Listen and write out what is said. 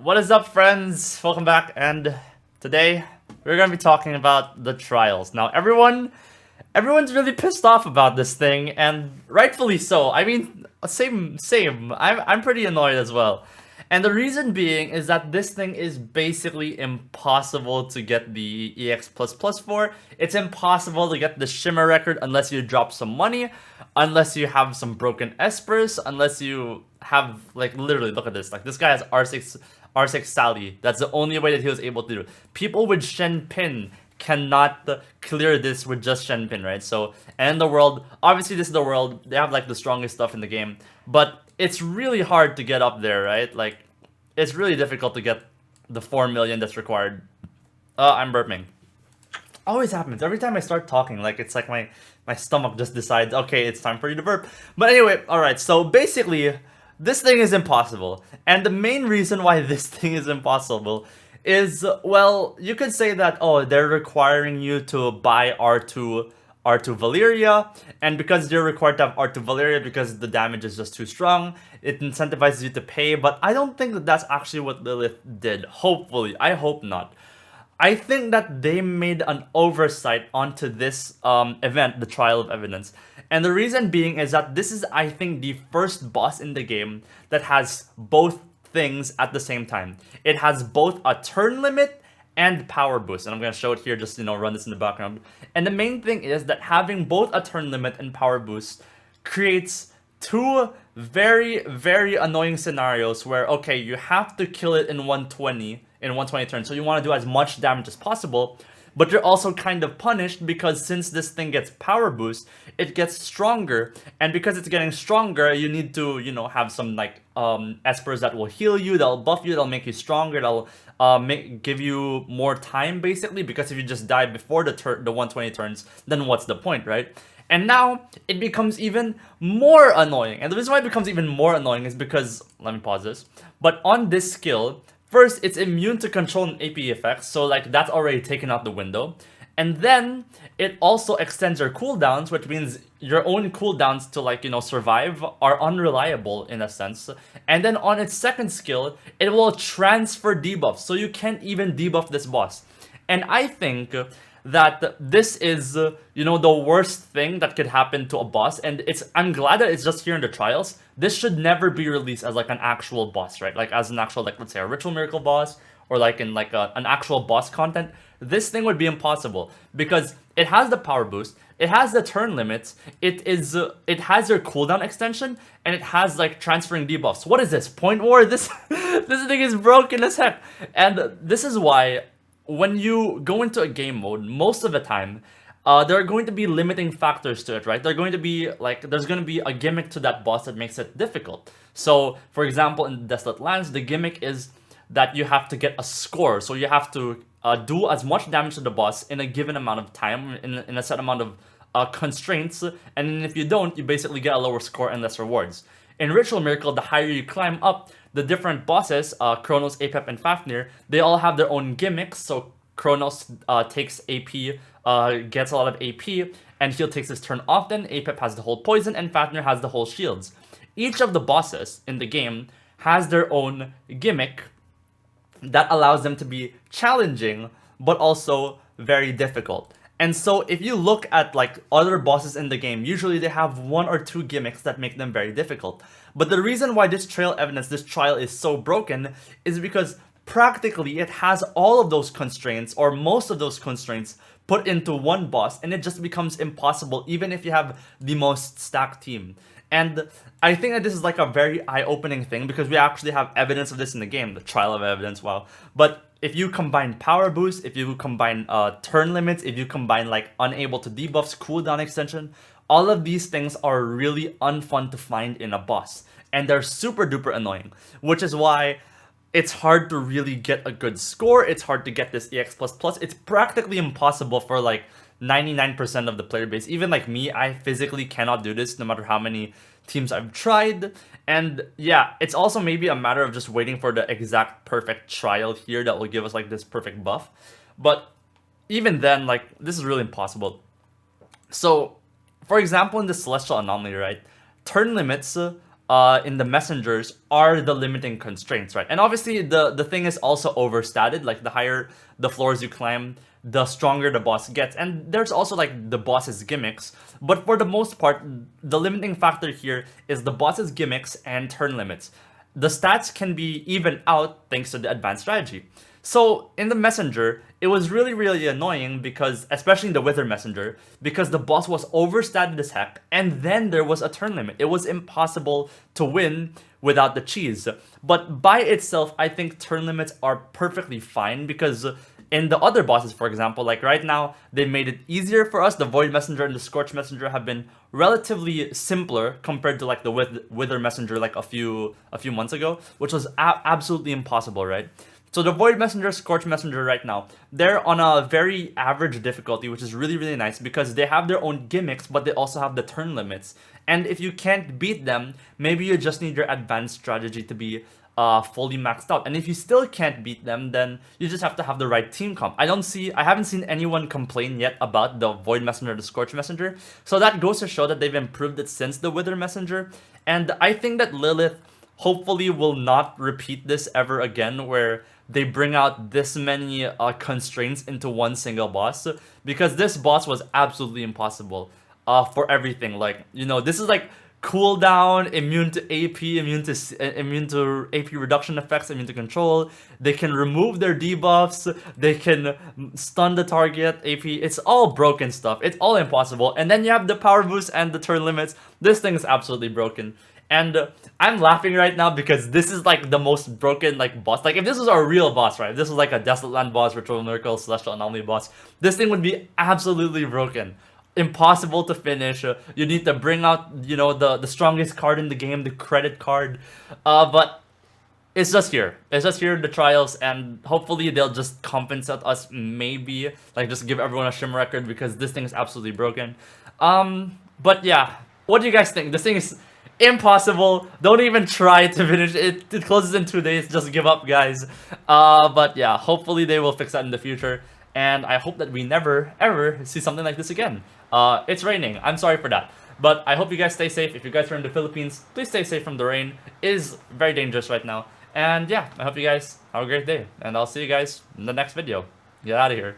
What is up, friends? Welcome back, and today we're gonna be talking about the trials. Now, everyone's really pissed off about this thing, and rightfully so. I mean, same. I'm pretty annoyed as well. And the reason being is that this thing is basically impossible to get the EX++ for. It's impossible to get the Shimmer record unless you drop some money, unless you have some broken Espers, unless you have, like, literally, look at this. Like, this guy has R6 Sally. That's the only way that he was able to do it. People with Shen Pin cannot clear this with just Shen Pin, right? So, and in the world, obviously this is the world, they have like the strongest stuff in the game, but it's really hard to get up there, right? Like, it's really difficult to get the 4 million that's required. I'm burping. Always happens. Every time I start talking, like, it's like my stomach just decides, okay, it's time for you to burp. But anyway, alright, so basically, this thing is impossible. And the main reason why this thing is impossible is, well, you could say that, oh, they're requiring you to buy R2 Valeria, and because you're required to have R2 Valeria because the damage is just too strong, it incentivizes you to pay, but I don't think that that's actually what Lilith did. Hopefully. I hope not. I think that they made an oversight onto this event, the Trial of Evidence. And the reason being is that this is, I think, the first boss in the game that has both things at the same time. It has both a turn limit and power boost, and I'm gonna show it here, just, you know, run this in the background. And the main thing is that having both a turn limit and power boost creates two very, very annoying scenarios where, okay, you have to kill it in 120 turns, so you want to do as much damage as possible, but you're also kind of punished because since this thing gets power boost, it gets stronger, and because it's getting stronger, you need to, you know, have some, like, espers that will heal you, that'll buff you, that'll make you stronger, that'll give you more time, basically, because if you just die before the 120 turns, then what's the point, right? And now, it becomes even more annoying. And the reason why it becomes even more annoying is because, let me pause this, but on this skill, first, it's immune to control and AP effects, so, like, that's already taken out the window. And then, it also extends your cooldowns, which means your own cooldowns to, like, you know, survive are unreliable in a sense. And then on its second skill, it will transfer debuffs, so you can't even debuff this boss. And I think that this is, you know, the worst thing that could happen to a boss, and I'm glad that it's just here in the trials. This should never be released as, like, an actual boss, right? Like, as an actual, like, let's say a Ritual Miracle boss, or like in, like, an actual boss content. This thing would be impossible because it has the power boost, it has the turn limits, it has your cooldown extension, and it has, like, transferring debuffs. What is this, Point War? This thing is broken as heck. And this is why when you go into a game mode, most of the time, there are going to be limiting factors to it, right? There's going to be a gimmick to that boss that makes it difficult. So, for example, in Dislyte Lands, the gimmick is that you have to get a score. So you have to do as much damage to the boss in a given amount of time, in a set amount of constraints, and if you don't, you basically get a lower score and less rewards. In Ritual Miracle, the higher you climb up, the different bosses, Kronos, Apep, and Fafnir, they all have their own gimmicks. So Kronos takes AP, gets a lot of AP, and he'll takes his turn often. Apep has the whole poison, and Fafnir has the whole shields. Each of the bosses in the game has their own gimmick that allows them to be challenging, but also very difficult. And so if you look at, like, other bosses in the game, usually they have one or two gimmicks that make them very difficult. But the reason why this trial is so broken is because practically it has all of those constraints, or most of those constraints, put into one boss, and it just becomes impossible even if you have the most stacked team. And I think that this is, like, a very eye-opening thing because we actually have evidence of this in the game, the Trial of Evidence, wow. But if you combine power boost, if you combine turn limits, if you combine, like, unable to debuffs, cooldown extension, all of these things are really unfun to find in a boss. And they're super duper annoying, which is why it's hard to really get a good score. It's hard to get this EX++. It's practically impossible for, like, 99% of the player base. Even, like, me, I physically cannot do this no matter how many teams I've tried. And yeah, it's also maybe a matter of just waiting for the exact perfect trial here that will give us, like, this perfect buff. But even then, like, this is really impossible. So, for example, in the Celestial Anomaly, right, turn limits in the messengers are the limiting constraints, right? And obviously the thing is also overstated. Like the higher the floors you climb, the stronger the boss gets. And there's also like the boss's gimmicks. But for the most part, the limiting factor here is the boss's gimmicks and turn limits. The stats can be even out thanks to the advanced strategy. So in the messenger, it was really annoying because, especially in the Wither messenger, because the boss was overstated as heck, and then there was a turn limit. It was impossible to win without the cheese. But by itself, I think turn limits are perfectly fine because in the other bosses, for example, like right now, they made it easier for us. The Void Messenger and the Scorch Messenger have been relatively simpler compared to like the Wither Messenger like a few months ago, which was absolutely impossible, right? So the Void Messenger, Scorch Messenger right now, they're on a very average difficulty, which is really nice because they have their own gimmicks, but they also have the turn limits. And if you can't beat them, maybe you just need your advanced strategy to be fully maxed out. And if you still can't beat them, then you just have to have the right team comp. I haven't seen anyone complain yet about the Void Messenger, the Scorch Messenger. So that goes to show that they've improved it since the Wither Messenger. And I think that Lilith hopefully will not repeat this ever again, where they bring out this many constraints into one single boss, because this boss was absolutely impossible for everything. Like, you know, this is like cooldown, immune to AP, immune to AP reduction effects, immune to control. They can remove their debuffs, they can stun the target, AP. It's all broken stuff. It's all impossible. And then you have the power boost and the turn limits. This thing is absolutely broken. And I'm laughing right now because this is like the most broken like boss. Like if this was a real boss, right? If this was like a Desolate Land boss, Ritual Miracle, Celestial Anomaly boss, this thing would be absolutely broken. Impossible to finish. You need to bring out, you know, the strongest card in the game, the credit card. But it's just here. It's just here in the trials, and hopefully they'll just compensate us, maybe. Like just give everyone a shim record because this thing is absolutely broken. But yeah, what do you guys think? This thing is impossible. Don't even try to finish it. It closes in 2 days. Just give up, guys. But yeah, hopefully they will fix that in the future. And I hope that we never, ever see something like this again. It's raining. I'm sorry for that. But I hope you guys stay safe. If you guys are in the Philippines, please stay safe from the rain. It is very dangerous right now. And yeah, I hope you guys have a great day. And I'll see you guys in the next video. Get out of here.